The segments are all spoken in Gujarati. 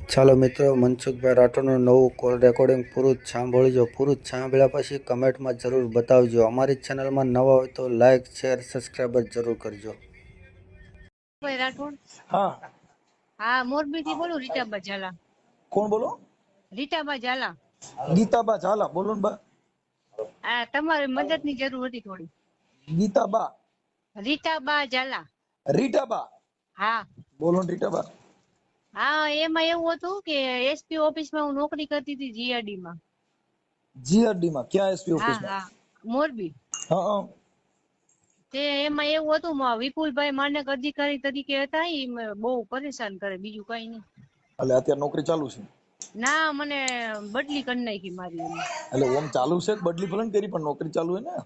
ચાલો મિત્રો, મનસુખભાઈ રાઠોડનું નવું કોલ રેકોર્ડિંગ પૂરું જ સાંભળજો. પૂરું જ સાંભળ્યા પછી કમેન્ટમાં જરૂર બતાવજો. અમારી ચેનલમાં નવા હોય તો લાઇક, શેર, સબસ્ક્રાઈબર જરૂર કરજો. ભાઈ રાઠોડ, હા, હા, મોરબી થી બોલું. રીટાબા ઝાલા. કોણ બોલો? રીટાબા ઝાલા. ગીતાબા ઝાલા બોલો ને બા. આ તમારી મદદ ની જરૂર હતી થોડી. ગીતાબા, રીટાબા ઝાલા. રીટાબા હા બોલો ને રીટાબા. હા, એમાં એવું હતું કે એસપી ઓફિસમાં હું નોકરી કરતી હતી, જીઆરડી માં. જીઆરડી માં ક્યાં એસપી હા ઓફિસમાં? હા, મોરબી. હા હા. તે એમાં એવું હતું, વિપુલભાઈ માનક અધિકારી તરીકે હતા. ઈ બહુ પરેશાન કરે, બીજું કઈ નહીં. એટલે અત્યારે નોકરી ચાલુ છે? ના, મને બદલી કરી નાખી મારી એને. એટલે ઓમ ચાલુ છે કે બદલી ભલે ને કરી, પણ નોકરી ચાલુ હે ને?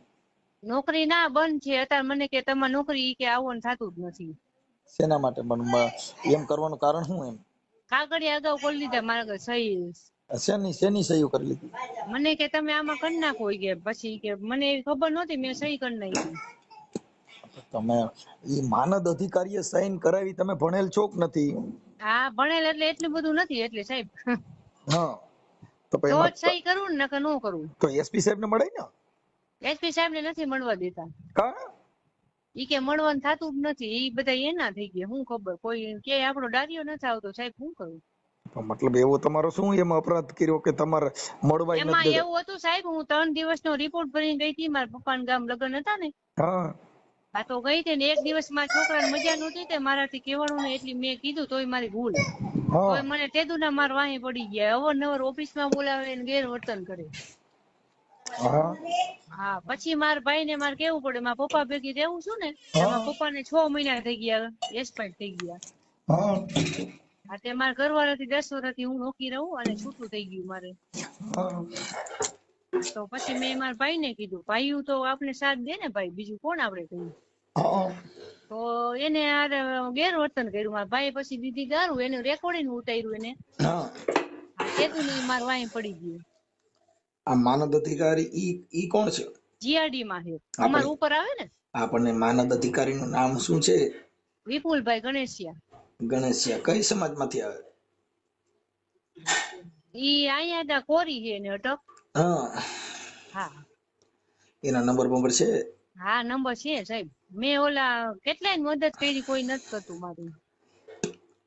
નોકરી ના બંધ છે અત્યારે. મને કે તમારે નોકરી કે આવવાનું થતું જ નથી. શેના માટે પણ એમ કરવાનું કારણ શું એમ? કાગળિયા અગાઉ કરી લીધા મારા સહી. શેની સહીઓ કરી લીધી? મને કે તમે આમાં કરી નાખો કે પછી કે મને એવી ખબર નહોતી, મેં સહી કરી નાખી. તમે ઈ માનદ અધિકારીએ સાઈન કરાવી, તમે ભણેલ છો કે નથી? હા, ભણેલ એટલે એટલું બધું નથી એટલે સાહેબ. હા, તો પછી તો એમાં જ સહી કરવું ને, નકર ન કરવું. તો એસપી સાહેબ ને મળે ને? એસપી સાહેબ ને નથી મળવા દેતા. કા? ઈ કે મળવાનું થતું જ નથી. ઈ બધા એના થઈ ગયા. શું ખબર, કોઈ કે આપણો ડાર્યો નથી આવતો સાહેબ, શું કરું? મતલબ એવો તમારો શું એમાં અપરાધ કર્યો કે તમારે મળવાય નથી એમાં દેતા? એવું હતું સાહેબ, હું 3 દિવસનો રિપોર્ટ ભરીને ગઈ હતી. મારા પપ્પાના ગામ લગ્ન હતા ને. હા હા, તો ગઈ હતી ને, એક દિવસ માં છોકરાને મજા નહોતી તે મારાથી કહેવાનું ને, એટલી મેં કીધું તોય મારી ભૂલ. હા તોય મને તેદુના માર વાહી પડી ગયા. અવારનવાર ઓફિસમાં બોલાવે ને ગેરવર્તન કરે. હા હા, પછી મારા ભાઈ ને મારે કેવું પડે, મારા પપ્પા ભેગી રહેવું છું ને, હા મારા પપ્પા ને 6 મહિના થઈ ગયા, એક્સપાયર થઈ ગયા. હા હા, તે મારા ઘરવાળાથી 10 વર્ષથી હું નોકી રહું અને છૂટું થઈ ગયું મારે. હા તો પછી મેં મારા ભાઈ ને કીધું, ભાઈ તો આપણે સાથ દે ને ભાઈ, બીજું કોણ આપણે કહ્યું. હા તો એને આ ગેરવર્તન કર્યું. મારા ભાઈ પછી દીધી દારૂ, એનું રેકોર્ડિંગ ઉતાર્યું એને. હા. હા, તેતું ની માર વાહી પડી ગયું. આ માનદ અધિકારી ઈ કોણ છે? જીઆરડી માં છે, અમાર આપણે ઉપર આવે ને. આપણને માનદ અધિકારી નું નામ શું છે? વિપુલભાઈ ગણેશિયા. ગણેશિયા કઈ સમાજ માંથી આવે? ઈ અહીંયા કોરી છે ને અટક. હા, હા એના નંબર બંબર છે? હા, નંબર છે સાહેબ. મેં ઓલા કેટલાય મદદ કરી, કોઈ નથી કરતું મારું.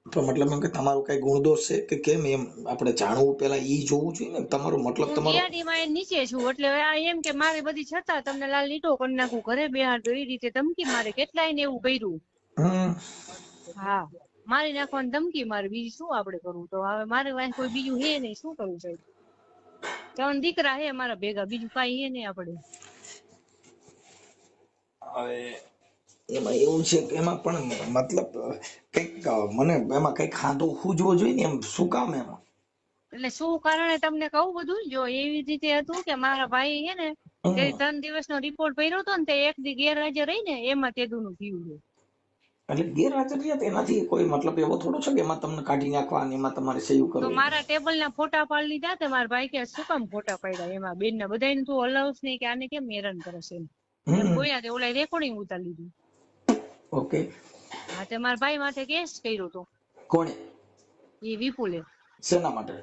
તો મતલબ એમ કે તમારું કઈ ગુણદોષ છે કે કેમ, એમ આપણે જાણવું પેલા ઈ જોવું જોઈએ ને. તમારો મતલબ હું તમારો જીઆરડી માં નીચે છું, એટલે આ એમ કે મારે બધી છતાં તમને લાલ લીટો કરી નાખું, ઘરે બેહાડો, એ રીતે ધમકી મારે. કેટલાય ને એવું કર્યું. હમ હા, મારી નાખવાની ધમકી મારે. બીજું શું આપણે કરવું? તો હવે મારે વાંહે કોઈ બીજું હે નહીં, શું કરવું સાહેબ? 3 દીકરા હે મારા ભેગા, બીજું કઈ હે નહીં આપણે. હવે એમાં એવું છે કે એમાં પણ મતલબ કઈક મને એમાં કઈક ખાધો ખૂજવો જોઈએ ને, એમ શું કામ એમાં? એટલે શું કારણે તમને કહું બધું. જો એવી રીતે હતું કે મારા ભાઈ હે ને, તે હમ 3 દિવસનો રિપોર્ટ ભર્યો હતો ને, તે એક દી ગેરહાજર રહી ને, એમાં તેદુનું થયું છે. એટલે ગેરહાજર રહ્યા એનાથી કોઈ મતલબ એવો થોડો છે કે એમાં તમને કાઢી નાખવા અને એમાં તમારે સહી તો કરવી? મારા ટેબલ ના ફોટા પાડી લીધા. તે મારા ભાઈ કે શું કામ ફોટા પાડ્યા? એમાં બેન ના બધાને તું હલાવસ નહીં કે આને કેમ હેરાન કરે છે એમ હમ બોલ્યા. ઓલા રેકોર્ડિંગ ઉતારી લીધું. ઓકે. હા, તે મારા ભાઈ માથે કેસ કર્યો હતો કોણે? એ વિપુલે. શેના માટે?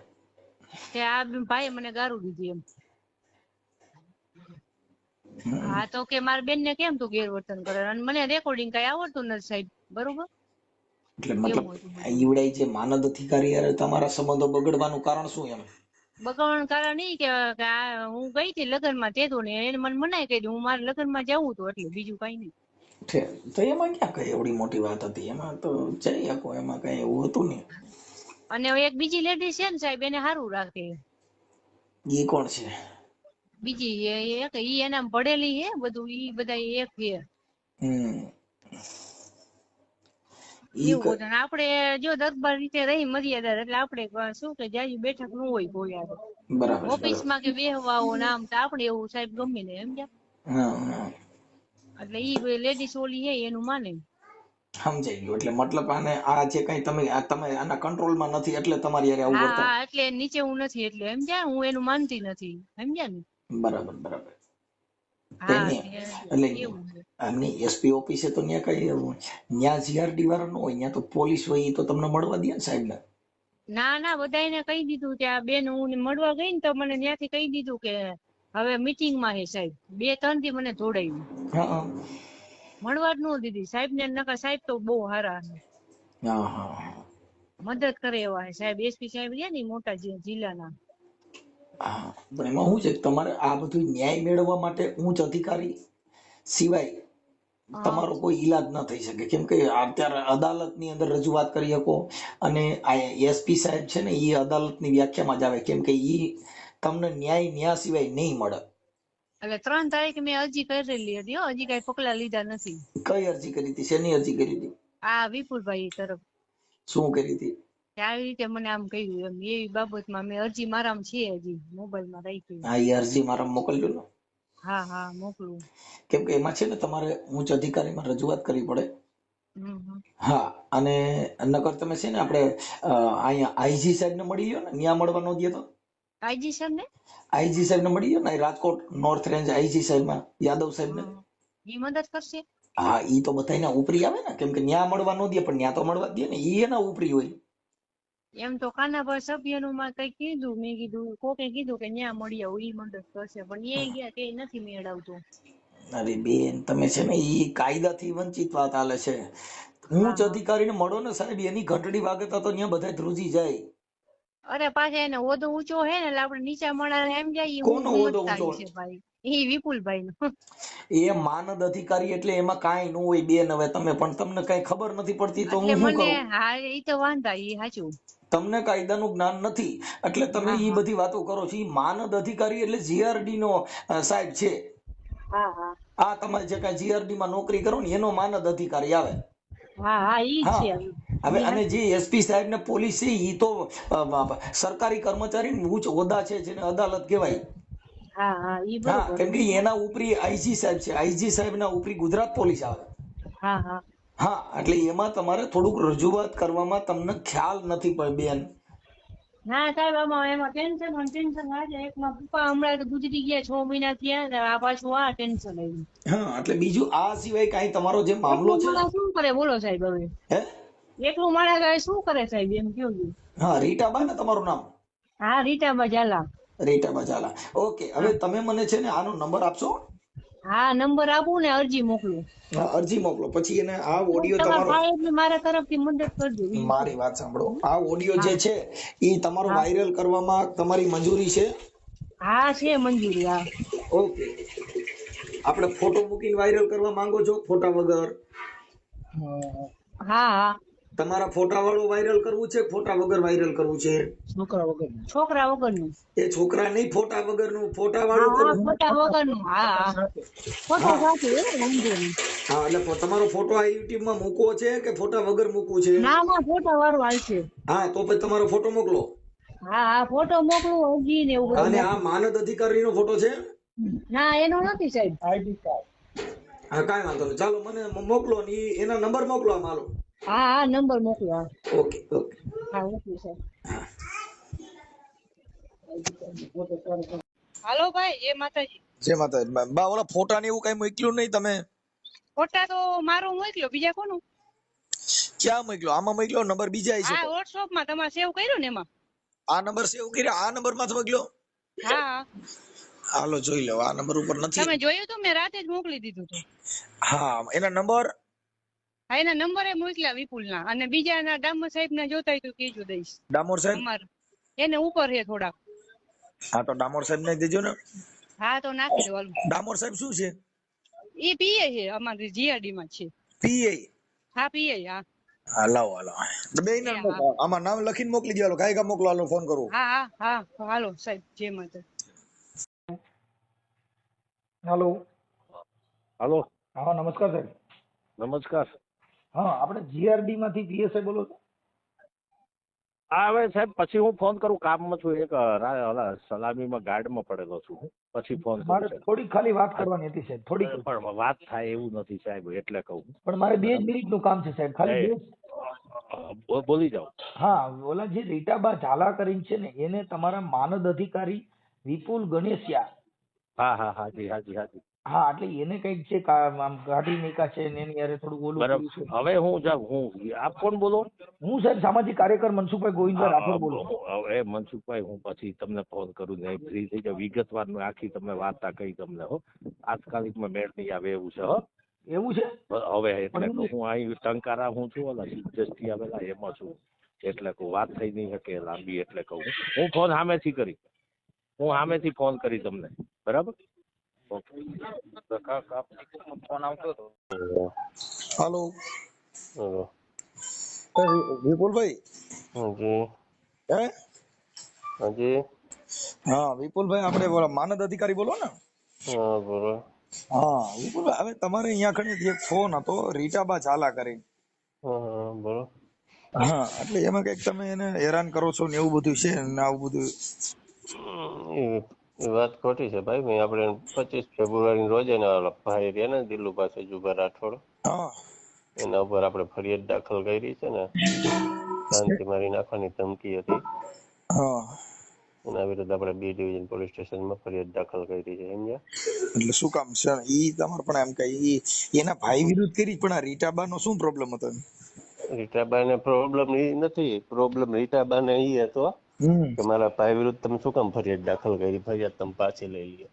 તે આ ભાઈ મને ગારું દીધી એમ. હા, તો કે મારા બેન ને કેમ તું ગેરવર્તન કરે, અને મને રેકોર્ડિંગ કઈ આવડતું નથી સાહેબ. બરોબર, એટલે મતલબ એવું હતું બધું. ઈવડાઈ જે માનદ અધિકારી યારે તમારા સંબંધો બગડવાનું કારણ શું એમ? બગાવવાનું કારણ ઈ કે હું ગઈ હતી લગ્ન માં, તેતું ને એને મને મનાઈ કરી. હું મારા લગ્ન માં જવું હતું એટલે, બીજું કઈ નહીં. તો એમાં ક્યાં કઈ એવડી મોટી વાત હતી? એમાં તો જઈ શકો, એમાં કઈ એવું હતું નહીં. અને એક બીજી લેડીઝ છે ને સાહેબ, એને સારું રાખે. ઈ કોણ છે? બીજી એક ઈ એના ભણેલી હે બધું, ઈ બધા એક છે. હમ એવું બધું. આપડે જો દરબાર રીતે રહી મર્યાદા, એટલે આપડે શું કે જાજી બેઠક ન હોય કોઈ આગળ બરાબર ઓફિસ બરાબર. માં કે બેહવા આવો ને આમ. તો આપડે એવું સાહેબ ગમે ને એમ. હા હા એટલે ઈ લેડીસ ઓલી હે એનું માને. સમજાઈ ગયું. એટલે મતલબ આને આ જે કઈ તમે આના કંટ્રોલમાં નથી એટલે તમારી યારે આવું હા વર્તન. હા, એટલે નીચે હું નથી એટલે સમજ્યા, હું એનું માનતી નથી સમજ્યા ને. બરાબર બરાબર. કઈ હા, નહીં એટલે એવું છે. આમની એસપી ઓફિસે તો ત્યાં કઈ ત્યાં જીઆરડી વાળા ન હોય, ત્યાં તો પોલીસ હોય, એ તો તમને મળવા દે ને સાહેબ ને. ના ના બધાને કહી દીધું કે આ બેન હું મળવા ગઈ ને તો મને ત્યાંથી કહી દીધું કે હવે મીટિંગ માં હે સાહેબ. 2-3 દી મને જોડાયું. હા મળવા જ ન દીધી સાહેબ ને. નકર સાહેબ તો બહુ સારા છે. હા હા મદદ કરે એવા છે સાહેબ. એસપી સાહેબ રહ્યા ને ઈ મોટા જિલ્લાના. હા. પણ એમાં શું છે કે તમારે આ બધું ન્યાય મેળવવા માટે ઉચ્ચ અધિકારી સિવાય હા તમારો કોઈ ઈલાજ ન થઈ શકે. કેમ કે અત્યારે અદાલતની અંદર રજૂઆત કરી શકો અને આ એસપી સાહેબ છે ને એ અદાલતની વ્યાખ્યામાં જ આવે. કેમ કે ઈ તમને ન્યાય સિવાય નહીં મળે. એટલે 3 તારીખે મેં અરજી કરેલી હતી હો. હજી કઈ પગલા લીધા નથી. કઈ અરજી કરી હતી? શેની અરજી કરી હતી? આ વિપુલભાઈ તરફ શું કરી હતી? કે આવી રીતે મને આમ કહ્યું એમ. એવી બાબતમાં મેં અરજી મારામાં છે હજી મોબાઈલમાં રાખી. હા, એ અરજી મારા મોકલજો ને. હા હા મોકલું. કેમ કે એમાં છે ને તમારે ઉચ્ચ અધિકારીમાં રજૂઆત કરવી પડે. હમ. હા, અને નકર તમે છે ને આપણે અહીંયા આઈજી સાહેબ ને મળી લ્યો ને. ન્યા મળવા ન દે તો આઈજી સર ને આઈજી સાહેબ ને મળી લ્યો ને. રાજકોટ નોર્થ રેન્જ આઈજી સાહેબ માં યાદવ સાહેબ ને. ઈ મદદ કરશે. હા, ઈ તો બધાયના ઉપરી આવે ને. કેમ કે ન્યા મળવા ન દે પણ ન્યા તો મળવા જ દે ને. ઈ એના ઉપરી હોય. એમ તો કાનાભાઈ સભ્યનું માં કઈ કીધું. મેં કીધું કોકે કીધું કે ન્યા મળી આવું ઈ મદદ કરશે. પણ એ ગયા કે નથી મેળવતું. અરે બેન, તમે છે ને ઈ કાયદાથી વંચિત વાત હાલે છે. હા ઉચ્ચ હા અધિકારીને મળો ને સાહેબ, એની ઘંટડી વાગતા તો ત્યાં બધા ધ્રુજી જાય. અરે પાછા એને હોદ્દો ઊંચો હે ને એટલે આપણે નીચા માણસ એમ જાય હું કોનો હોદ્દો ઊંચો? સમજદારી છે ભાઈ. ઈ વિપુલભાઈ નો. એ માનદ અધિકારી એટલે એમાં કાંઈ ન હોય બેન. હવે તમે પણ તમને કઈ ખબર નથી પડતી તો એટલે હું શું મને કરું? હા ઈ તો વાંધા ઈ સાચું. તમને કાયદાનું જ્ઞાન નથી એટલે તમે હા ઈ હા બધી વાતો કરો છો. ઈ માનદ અધિકારી એટલે જીઆરડી નો સાહેબ છે. હા હા આ તમારે જે કઈ જીઆરડી માં નોકરી કરો ને એનો માનદ અધિકારી આવે. હા હા ઈ જ હા, છે. હવે ઈ અને હાચું. જે એસપી સાહેબ ને પોલીસ છે ઈ તો સરકારી કર્મચારી ઉચ્ચ હોદ્દા છે જેને અદાલત કહેવાય. હા હા ઈ હા, બરોબર. કેમ કે એના ઉપરી આઈજી સાહેબ છે. આઈજી સાહેબ ના ઉપરી ગુજરાત પોલીસ આવે. હા હા હા, એટલે એમાં તમારે થોડુંક રજૂઆત કરવામાં તમને ખ્યાલ નથી પણ બેન. ના સાહેબ આમાં એમાં ટેન્શન આજે એકમાં પપ્પા હમણાં તો ગુજરી ગયા 6 મહિના થયા ને આ પાછું આ ટેન્શન આવ્યું. હા, એટલે બીજું આ સિવાય કાંઈ તમારો જે મામલો એકલું છે ને. માણસ શું કરે બોલો સાહેબ હવે. હે? એકલું માણસ શું કરે સાહેબ એમ કયો. હા, રીટાબા ને તમારું નામ? હા રીટાબા ઝાલા. રીટાબા ઝાલા. ઓકે, હવે હા તમે મને છે ને આનો નંબર આપશો? હા નંબર આપું ને અરજી મોકલું. હા, અરજી મોકલો. પછી એને આ તો ઓડિયો તમારા તમારો. ભાઈ એટલે મારા તરફથી મદદ કરજો બીજું શું. મારી વાત સાંભળો. આ ઓડિયો જે હા છે એ તમારો હા વાયરલ કરવામાં તમારી મંજૂરી છે? હા છે મંજૂરી. હા ઓકે. આપણે ફોટો મૂકીને વાયરલ કરવા માંગો છો? ફોટા વગર? હા હા તમારા ફોટા વાળું વાયરલ કરવું છે, ફોટા વગર વાયરલ કરવું છે? છોકરા વગરનું. એ છોકરા નહીં, ફોટા વગરનું. ફોટા હા વાળું હા કરવું. ફોટા વગરનું. હા હા ફોટા હા સાથે હો વાંધો નહીં. હા, એટલે તમારો ફોટો આ યુટ્યુબ માં મૂકવો છે કે ફોટા વગર મૂકવું છે? ના ના ફોટા વાળું હાલશે. હા, તો પછી તમારો ફોટો મોકલો. હા હા ફોટો મોકલું અરજી ને એવું બધું અને આ મોકલું. માનદ અધિકારીનો ફોટો છે? ના એનો નથી સાહેબ. હા, કાંઈ વાંધો નહીં. ચાલો મને મોકલો ને એના નંબર મોકલો આમ હાલો. હા હા નંબર મોકલો. હા ઓકે ઓકે. હા મોકલું સાહેબ. હાલો ભાઈ જય માતાજી. જય માતાજી. બા ઓલા ફોટા ને એવું કઈ મોકલ્યું નહીં તમે? ફોટા તો મારું મોકલ્યો બીજા કોનું. ક્યાં મોકલ્યો? આમાં મોકલ્યો? નંબર બીજા છે હા તો? વોટ્સઅપ માં તમારે સેવ કર્યું ને એમાં. આ નંબર સેવ કર્યા? આ નંબર માં મોકલ્યો? હા હા હાલો જોઈ લો. આ નંબર ઉપર નથી. તમે જોયું તો મેં રાતે જ મોકલી દીધું હતું. હા, એના નંબર. હા એના નંબરે મોકલ્યા વિપુલ ના. અને બીજા ના ડામર સાહેબ ના જોતા હોય તો કેજો દઈશ. ડામોર સાહેબ. અમાર એને ઉપર છે થોડાક. હા, તો ડામોર સાહેબ ને દેજો ને. હા તો નાખી દો હાલો. ડામોર સાહેબ શું છે? એ પીએ છે અમારી જીઆરડી માં છે. પીએ. હા પીએ. હા હા લાવો હાલો. બે ને એ હા આમાં નામ લખીને મોકલી દો. કાંઈ કા મોકલો. હાલો ફોન કરું. હા હા હા હાલો સાહેબ જય માતા. હેલો. હાલો હા નમસ્કાર સાહેબ. નમસ્કાર. હા આપણે જીઆરડી માંથી પીએસઆઈ બોલો છો? હા હવે સાહેબ પછી હું ફોન કરું. કામમાં છું. એક ઓલા સલામીમાં ગાર્ડમાં પડેલો છું હું. પછી ફોન કરું મારે સાહેબ. થોડીક ખાલી વાત કરવાની હતી સાહેબ, થોડીક જ. પણ વાત થાય એવું નથી સાહેબ એટલે કહું. પણ મારે 2 જ બરાબર. મિનિટનું કામ છે સાહેબ, ખાલી એ 2. બોલી જાઓ. હા ઓલા જે રીટાબા ઝાલા કરીને છે ને એને તમારા માનદ અધિકારી વિપુલ ગણેશિયા હા હાજી હાજી હાજી. હા એટલે એને કઈક છે આમ કાઢી નાખ્યા છે ને એની યારે થોડું ઓલું બરાબર. કર્યું છે. હવે હું જાઉં, હું આપ કોણ બોલો? હું સાહેબ સામાજિક કાર્યકર મનસુખભાઈ ગોવિંદભાઈ રાઠોડ બોલું. હવે મનસુખભાઈ, હું પછી તમને ફોન કરું ને ફ્રી થઈ જાવ, વિગતવાર આખી તમે વાર્તા કહી તમને. હો, તાત્કાલિકમાં મેળ નહીં આવે એવું છે. હો, એવું છે. હવે એટલે કે હું અહીં ટંકારા હું છું, ઓલા સિદ્ધેશથી આવેલા એમાં છું, એટલે કહું વાત થઈ નહીં શકે લાંબી, એટલે કહું હું ફોન સામેથી કરી, હું સામેથી ફોન કરી તમને. બરાબર. ઓકે. ફોન આવતો હતો. હાલો હેલો. વિપુલભાઈ. હાજી. હે? હાજી. હા વિપુલભાઈ, આપણે બોલો માનદ અધિકારી બોલો ને? હા બોલો. હા વિપુલભાઈ, હવે તમારે અહીંયા કણે એક ફોન હતો રીટાબા ઝાલા કરી. હા બોલો. હા, એટલે એમાં કઈક તમે એને હેરાન કરો છો ને એવું બધું છે ને આવું બધું. એ વાત ખોટી છે ભાઈ. મેં આપણે 25 ફેબ્રુઆરી રોજ એના ઓલા ભાઈ રહ્યા ને દિલ્લુ પાસે જુબા રાઠોડ, હા એના ઉપર આપણે ફરિયાદ દાખલ કરી છે ને, શાંતિ મારી નાખવાની ધમકી હતી. હા, એના વિરુદ્ધ આપણે B ડિવિઝન પોલીસ સ્ટેશનમાં ફરિયાદ દાખલ કરી છે. સમજ્યા? એટલે શું કામ છે ઈ તમારે પણ એમ કે ઈ એના ભાઈ વિરુદ્ધ કરી, પણ આ રીટાબા નો શું પ્રોબ્લેમ હતો? રીટાબાને પ્રોબ્લેમ એ નથી. પ્રોબ્લેમ રીટાબાને એ હતો કે મારા ભાઈ વિરુદ્ધ તમે શું કામ ફરિયાદ દાખલ કરી? ફરિયાદ તમે પાછી લઈ લ્યો.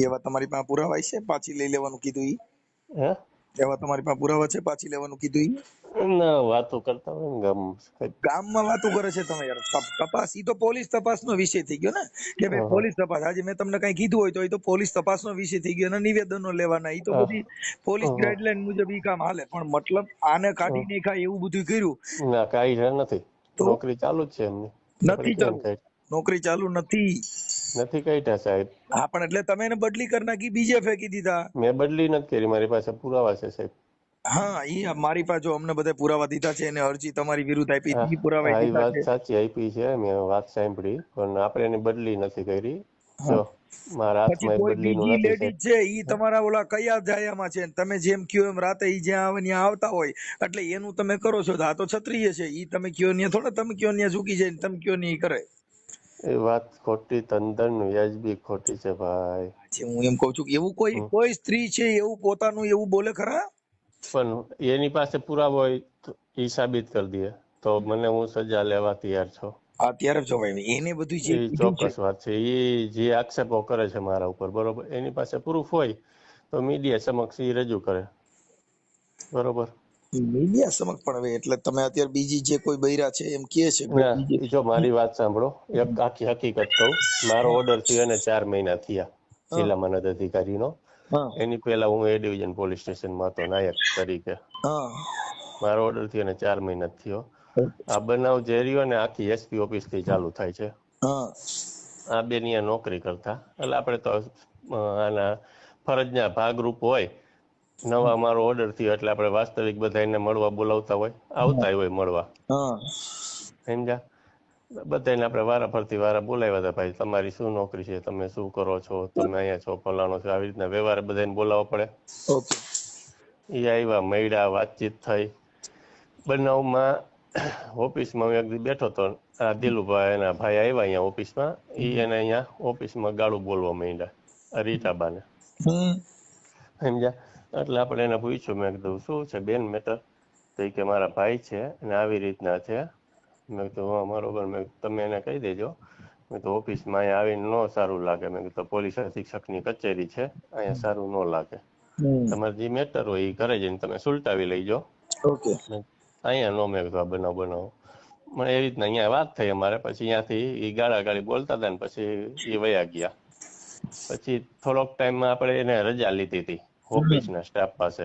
એવા તમારી પાસે પુરાવા છે પાછી લઈ લેવાનું કીધું ઈ? હે? એવા તમારી પાસે પુરાવા છે પાછી લેવાનું કીધું ઈ? ના, વાતો કરતા હોય ને ગામ. ગામમાં વાતો કરે છે તમે યાર. તપાસ ઈ તો પોલીસ તપાસનો વિષય થઈ ગયો ને, કે ભાઈ પોલીસ તપાસ. આજે મેં તમને કઈ કીધું હોય તો એ તો પોલીસ તપાસનો વિષય થઈ ગયો, અને નિવેદનો લેવાના, ઈ તો બધી પોલીસ ગાઈડલાઈન મુજબ ઈ કામ હાલે. પણ મતલબ આને કાઢી નાખ્યા એવું બધું કર્યું? ના, કાંઈ નથી. તો નોકરી ચાલુ જ છે એમની. નથી ચાલુ, નોકરી ચાલુ નથી. નથી કાઢ્યા સાહેબ. હા, પણ એટલે તમે એને બદલી કરી નાખી, બીજે ફેંકી દીધા. મેં બદલી નથી કરી, મારી પાસે પુરાવા છે સાહેબ. હા, ઈ મારી પાસે જો અમને બધા પુરાવા દીધા છે, એને અરજી તમારી વિરુદ્ધ આપી હા, હતી, પુરાવા હા, એ દીધા વાત છે. સાચી આપી છે, મેં વાત સાંભળી, પણ આપણે એની બદલી નથી કરી. હા. જો મારા પછી હાથમાં એ કોઈ બદલીનું બીજી નથી લેડીઝ સાહેબ. છે, ઈ તમારા ઓલા કયા જાયામાં છે? તમે જેમ કયો એમ રાતે ઈ જ્યાં આવે ત્યાં આવતા હોય, એટલે એનું તમે કરો છો. આ તો ક્ષત્રિય છે, ઈ તમે કયો ને થોડા, તમે કયો ને ઝૂકી જાય ને તમે કયો ને ઈ કરે. એ વાત ખોટી, તદ્દન વ્યાજબી ખોટી છે ભાઈ. જે હું એમ કઉ છું કે એવું કોઈ સ્ત્રી છે એવું પોતાનું એવું બોલે ખરા? પણ એની પાસે પુરાવો હોય તો એ સાબિત કરી દે તો મને હું સજા લેવા તૈયાર છું. અત્યારે જો ભાઈ એને બધું જે એ કીધું છે, ચોક્કસ વાત છે. એ જે આક્ષેપો કરે છે મારા ઉપર, બરોબર, એની પાસે પ્રૂફ હોય તો મીડિયા સમક્ષ એ રજૂ કરે. બરોબર. મીડિયા સમક્ષ. પણ હવે એટલે તમે અત્યારે બીજી જે કોઈ બૈરા છે એમ કે છે કોઈ ના, બીજી? જો મારી વાત સાંભળો, એક આખી હકીકત કહું. મારો ઓર્ડર થયો એને 4 મહિના થયા, હા જિલ્લા મદદ અધિકારીનો. હા એની પહેલા હું A ડિવિઝન પોલીસ સ્ટેશનમાં હતો નાયક તરીકે. હા. મારો ઓર્ડર થયો એને 4 મહિના થયો. આ બનાવ જે રહ્યો ને આખી SP ઓફિસ થી ચાલુ થાય છે. હા. આ બેન અહીંયા નોકરી કરતા, એટલે આપણે તો આના ફરજના ભાગરૂપ હોય. નવા મારો ઓર્ડર થયો એટલે આપણે વાસ્તવિક બધા એને મળવા બોલાવતા હોય, આવતા હોય મળવા. હા. સમજ્યા? બધાને આપણે વારા બોલાવ્યા હતા. ભાઈ તમારી શું નોકરી છે, તમે શું કરો છો, તમે અહીંયા છો, ફલાણો છો, આવી રીતના વ્યવહાર બધાને બોલાવવા પડે. ઓકે. એ આવ્યા, મળ્યા, વાતચીત થઈ. બનાવમાં ઓફિસમાં હું એક દી બેઠો હતો, આ દિલુભાઈ એના ભાઈ આવ્યા અહીંયા ઓફિસમાં. એને અહીંયા ઓફિસમાં ગાળું બોલવા માંડ્યા રીટાબાને. સમજ્યા? એટલે આપણે એને પૂછ્યું, મેં કીધું શું છે બેન મેટર? તો કે મારા ભાઈ છે અને આવી રીતના છે. મેં કીધું હા બરોબર. મેં તમે એને કહી દેજો. મેં તો ઓફિસમાં અહીંયા આવીને ન સારું લાગે. મેં કીધું પોલીસ અધિક્ષકની કચેરી છે, અહીંયા સારું ન લાગે. તમારે જે મેટર હોય એ ઘરે જઈને તમે સુલટાવી લઈ જાઓ. ઓકે. અહીંયા નો. મેં કીધું આ બનાવો મને એવી રીતના અહીંયા વાત થઈ અમારે. પછી અહીંયાથી એ ગાળી બોલતા હતા ને પછી એ વયા ગયા. પછી થોડોક ટાઈમમાં આપણે એને રજા લીધી હતી ઓફિસના સ્ટાફ પાસે.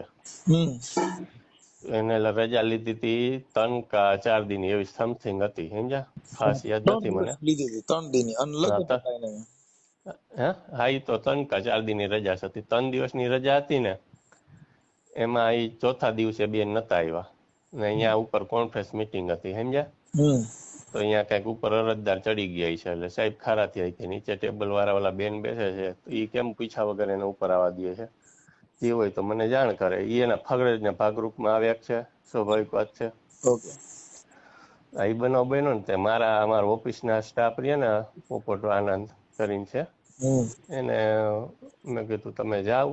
એને રજા લીધી હતી 3 કે 4 દિન એવી સમથિંગ હતી. સમજ્યા? ખાસ યાદ નથી મને. લીધી હતી 3 દિન હા, એ તો 3 કે 4 દિનની રજા હતી. 3 દિવસની રજા હતી ને, એમાં એ ચોથા દિવસે બેન નતા આવ્યા ને અહીંયા ઉપર કોન્ફરન્સ મીટિંગ હતી. સમજ્યા? તો અહીંયા કઈક ઉપર અરજદાર ચડી ગયા છે, એટલે સાહેબ ખારા થયા કે નીચે ટેબલ વાળા ઓલા બેન બેસે છે, એ કેમ પૂછ્યા વગર એને ઉપર આવવા દે છે? જે હોય તો મને જાણ કરે. એ એના ફરજના ભાગરૂપમાં આવ્યા છે, સ્વાભાવિક વાત છે. ઓકે. એ બનાવ બન્યો ને તે અમારા ઓફિસના સ્ટાફ રહ્યા ને, પોપટ આનંદ કરીને છે, હમ એને મેં કીધું તમે જાઓ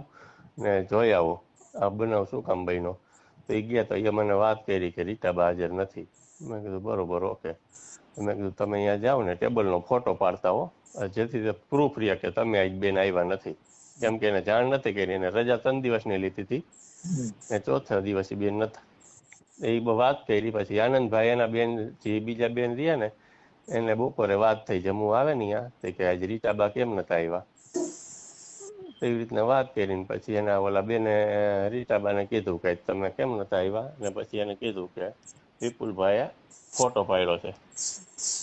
ને જોઈ આવો આ બનાવ શું કામ બન્યો. તો એ ગયા તો એ મને વાત કરી કે રીટાબા હાજર નથી. મેં કીધું બરોબર ઓકે. મેં કીધું તમે અહીંયા જાઓ ને ટેબલનો ફોટો પાડતા હો, જેથી તે પ્રૂફ રહ્યા કે તમે આજ બેન આવ્યા નથી. કેમ કે એને જાણ નથી કરી, એને રજા 3 દિવસની લીધી હતી ને ચોથા દિવસે બેન નતા. એ વાત કરી. પછી આનંદભાઈ એના બેન જે બીજા બેન રહ્યા ને એને બપોરે વાત થઈ જમવું આવે ને ત્યાં કે આજે રીટાબા કેમ નતા આવ્યા. એવી રીતના વાત કરીને પછી એના ઓલા બેને રીટાબાને કીધું કે તમે કેમ નતા આવ્યા. ને પછી એને કીધું કે વિપુલભાઈએ ફોટો પાડ્યો છે.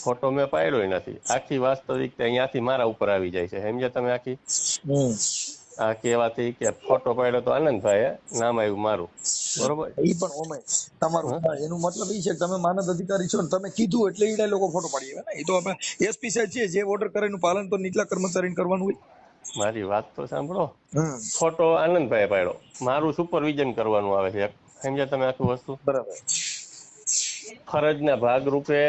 ફોટો મેં પાડ્યો નથી. આખી વાસ્તવિકતા અહીંયાથી મારા ઉપર આવી જાય છે, સમજ્યા તમે. આ કહેવાથી કે ફોટો પાડ્યો તો આનંદભાઈએ, નામ આવ્યું મારું. બરોબર. ઈ પણ ઓમે તમારું એનું મતલબ એ છે કે તમે માનદ અધિકારી છો ને તમે કીધું એટલે ઈ લોકો ફોટો પાડી આવ્યા ને. એ તો આપણે એસપી સાહેબ છે, જે ઓર્ડર કરે એનું પાલન તો નીચલા કર્મચારીને કરવાનું હોય. મારી વાત તો સાંભળો. ફોટો આનંદભાઈ પાડ્યો, મારું સુપરવિઝન કરવાનું આવે છે, સમજ્યા તમે આખી વસ્તુ. બરાબર. ફરજના ભાગરૂપે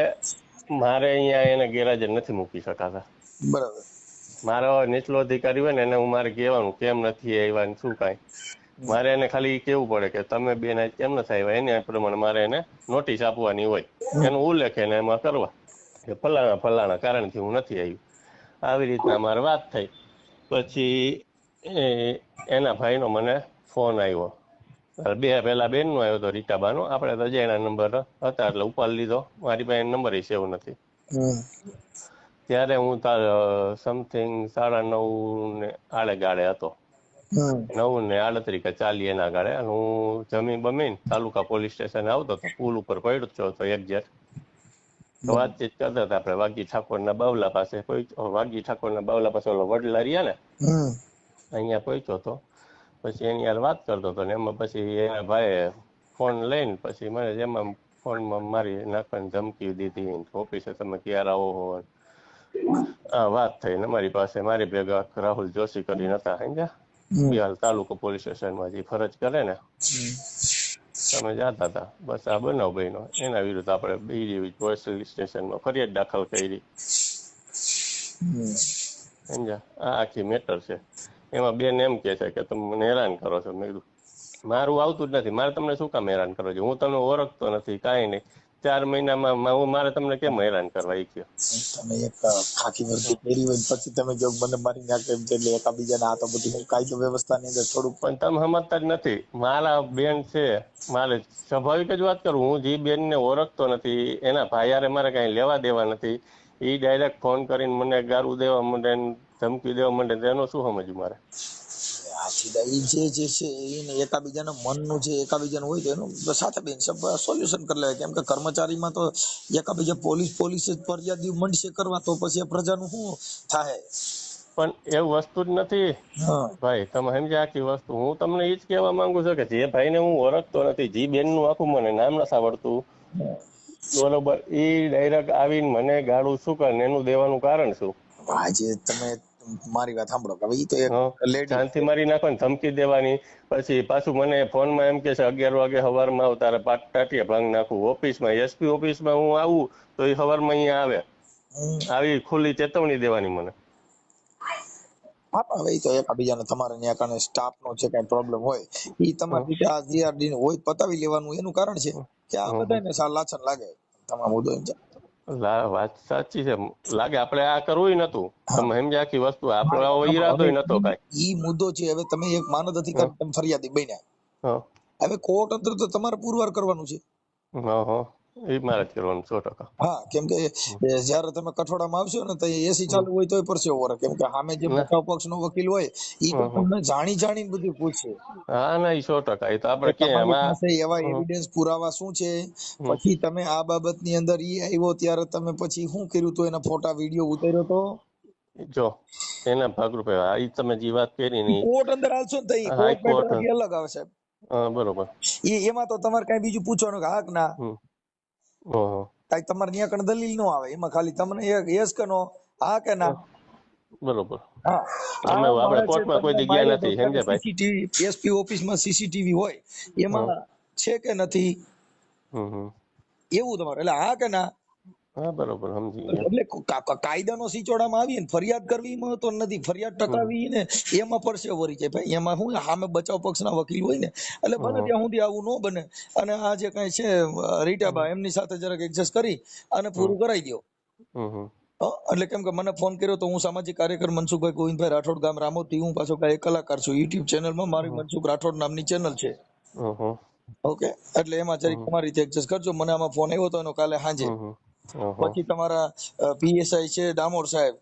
મારે અહીંયા એને ગેરહાજર નથી મૂકી શકાતા. બરાબર. મારો નીચલો અધિકારી હોય ને એને હું મારે કહેવાનું કેમ નથી આવ્યા શું કાંઈ. મારે એને ખાલી કેવું પડે કે તમે બેન આજ કેમ નથી આવ્યા, એને પ્રમાણે મારે એને નોટિસ આપવાની હોય. એનું ઉલ્લેખ એને એમાં કરવા કે ફલાણા કારણથી હું નથી આવ્યું. આવી રીતના મારે વાત થઈ. પછી એના ભાઈનો મને ફોન આવ્યો. પહેલા બેનનો આવ્યો હતો, રીટાબાનો. આપણે તો અજાણ્યા નંબર હતા એટલે ઉપાડી લીધો. મારી પાસે નંબર સેવ નથી. ત્યારે હું સમથિંગ 9:30 ને આડે ગાળે હતો. 9:38 કે 40 એના ગાળે. હું જમીન બમીન તાલુકા પોલીસ સ્ટેશન આવતો હતો. પુલ ઉપર પડ્યો હતો એક્ઝેક્ટ. તો વાતચીત કરતા હતા આપણે વાઘજી ઠાકોરના બાવલા પાસે. વાઘજી ઠાકોરના બાવલા પાસે ઓલો વડલા રહ્યા ને, અહીંયા પહોંચ્યો હતો. પછી એની યાર વાત કરતો હતો ને એમાં પછી એના ભાઈએ ફોન લઈને પછી મને એમાં ફોનમાં મારી નાખવાની ધમકી દીધી. ઓફિસે તમે ક્યારે આવો હો. આ વાત થઈ ને મારી પાસે. મારી ભેગા રાહુલ જોશી કરીને હતા, સમજ્યા, બિહાર તાલુકો પોલીસ સ્ટેશનમાં જે ફરજ કરે ને, તમે જતા હતા. બસ આ બનાવ બન્યો. એના વિરુદ્ધ આપણે બીજી પોલીસ સ્ટેશનમાં ફરિયાદ દાખલ કરી, સમજ્યા. આ આખી મેટર છે. એમાં બેન એમ કે છે કે તમે મને હેરાન કરો છો. મેં કીધું મારું આવતું જ નથી, મારે તમને શું કામ હેરાન કરો છો? હું તમને ઓળખતો નથી, કાંઈ નહીં. 4 મહિનામાં હું મારે તમને કેમ હેરાન કરવા? એ કયો તમે એક ખાખી વર્દી પહેરી હોય પછી તમે જો મને મારી નાખે એમ એટલે એકાબીજાને આ તો બધું કાયદો વ્યવસ્થાની અંદર થોડુંક પણ તમે સમજતા જ નથી. મારા બેન છે, મારે સ્વાભાવિક જ વાત કરું. હું જે બેનને ઓળખતો નથી, એના ભાઈ મારે કાંઈ લેવા દેવા નથી. એ ડાયરેક્ટ ફોન કરીને મને ગારું દેવા માંડે, ધમકી દેવા માંડે, એનો શું સમજવું મારે? ઈ જે છે એને એકાબીજાના મનનું જે એકાબીજાનું હોય તો એનું સાથે બેન સોલ્યુશન કરી લેવાય. કેમ કે કર્મચારીમાં તો એકાબીજા પોલીસ જ ફરિયાદી મંડશે કરવા તો પછી પ્રજાનું શું થાય? પણ એવું વસ્તુ જ નથી ભાઈ. તમે સમજ્યા આખી વસ્તુ. હું તમને એ જ કહેવા માંગુ છું કે જે ભાઈને હું ઓળખતો નથી, જે બેનનું આખું મને નામ નથી આવડતું, બરોબર, એ ડાયરેક્ટ આવીને મને ગાળું શું કરે એનું દેવાનું કારણ શું? આજે તમે મારી વાત સાંભળો કે ઈ તો એક લેડી શાંતિ મારી નાખો ને ધમકી દેવાની. પછી પાછું મને ફોનમાં એમ કે છે 11 વાગે સવારમાં આવ, તારે ટાટિયા ભાંગ નાખું. ઓફિસમાં એસપી ઓફિસમાં હું આવું તો એ સવારમાં અહીંયા આવે. આવી ખુલ્લી ચેતવણી દેવાની મને. હા, હવે તો એકાબીજાને તમારે ત્યાં કારણે સ્ટાફ નો છે કઈ પ્રોબ્લેમ હોય ઈ તમારી રીતે આ જીઆરડી હોય પતાવી લેવાનું. એનું કારણ છે કે આ બધાને લાછન લાગે. તમારો મુદ્દો એમ છે. વાત સાચી છે, લાગે. આપણે આ કરવું નતું. તમે સમજ્યા આખી વસ્તુ. આપણો આવો ઈરાદો નતો કાંઈ. ઈ મુદ્દો છે. હવે તમે એક માનદ અધિકારી તમે ફરિયાદી બન્યા, હવે કોર્ટ અંદર તો તમારે પુરવાર કરવાનું છે. એ મારે જ કરવાનું 100%. હા, કેમ કે જયારે તમે કઠોળામાં આવશો ને તો એસી ચાલુ હોય તોય પરસેવો વળે. કેમ કે સામે જે બચાવ પક્ષ નો વકીલ હોય ઈ તો તમને જાણીને બધું પૂછશે. હા ના, એ 100%. એ તો આપણે તમારી પાસે એવા એવિડન્સ પુરાવા શું છે, પછી તમે આ બાબતની અંદર ઈ આવ્યો ત્યારે તમે પછી શું કર્યું તો એના ફોટા વિડીયો ઉતાર્યો તો જો એના ભાગરૂપે આ તમે જે વાત કરી ને કોર્ટ અંદર આવશો ને તો કોર્ટ મેટર અલગ આવે સાહેબ. બરોબર. એમાં તો તમારે કઈ બીજું પૂછવાનું કે હા કે ના, કઈ તમારે ત્યાં કણ દલીલ નો આવે. એમાં ખાલી તમને એક યસ કે નો, હા કે ના. બરોબર. હા, આપણે કોર્ટમાં કોઈ જગ્યા નથી, સમજ્યા ભાઈ. સીસીટીવી એસપી ઓફિસમાં સીસીટીવી હોય એમાં છે કે નથી એવું તમારે. એટલે હા કે ના, હા બરોબર સમજી ગયા. એટલે કાયદાનો સિચોડામાં આવીએ ને ફરિયાદ કરવી એમાં તો નથી, ફરિયાદ ટકાવી ને એમાં પરસે વરી જાય ભાઈ. એમાં શું સામે બચાવ પક્ષના વકીલ હોય ને, એટલે બને ત્યાં સુધી આવું ન બને. અને આ જે કઈ છે રીટાબા એમની સાથે જરાક એડજસ્ટ કરી અને પૂરું કરાવી દો. હમ હમ એટલે કેમ કે મને ફોન કર્યો તો હું સામાજિક કાર્યકર મનસુખભાઈ ગોવિંદભાઈ રાઠોડ, ગામ રામોદથી. હું પાછો એક કલાકાર છું. યુટ્યુબ ચેનલમાં મારી મનસુખ રાઠોડ નામની ચેનલ છે. હમ ઓકે, એટલે એમાં જરીક તમારી રીતે એડજસ્ટ કરજો. મને આમાં ફોન આવ્યો હતો એનો કાલે સાંજે. પછી તમારા પીએસઆઈ છે ડામોર સાહેબ,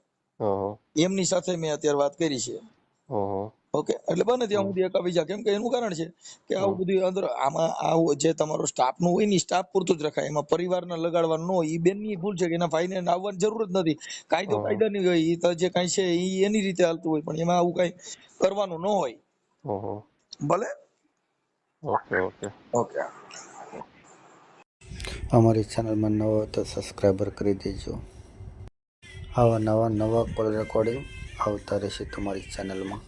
એમની સાથે મેં અત્યારે વાત કરી છે. ઓકે, એટલે બને ત્યાં સુધી એકા બીજા, કેમ કે એનું કારણ છે કે આવું બધું અંદર આમાં આવું જે તમારો સ્ટાફ નું હોય ને સ્ટાફ પૂરતું જ રખાય. એમાં પરિવારને લગાડવાનું ન હોય. એ બેન ની ભૂલ છે કે એના ભાઈને આવવાની જરૂર જ નથી. કાયદો કાયદાની હોય, એ તો જે કઈ છે એ એની રીતે હાલતું હોય, પણ એમાં આવું કઈ કરવાનું ન હોય. ભલે. Okay okay okay. અમારી ચેનલમાં નવા હોય તો સબસ્ક્રાઈબર કરી દેજો. આવા નવા કોલ રેકોર્ડિંગ આવતા રહેશે તમારી ચેનલમાં.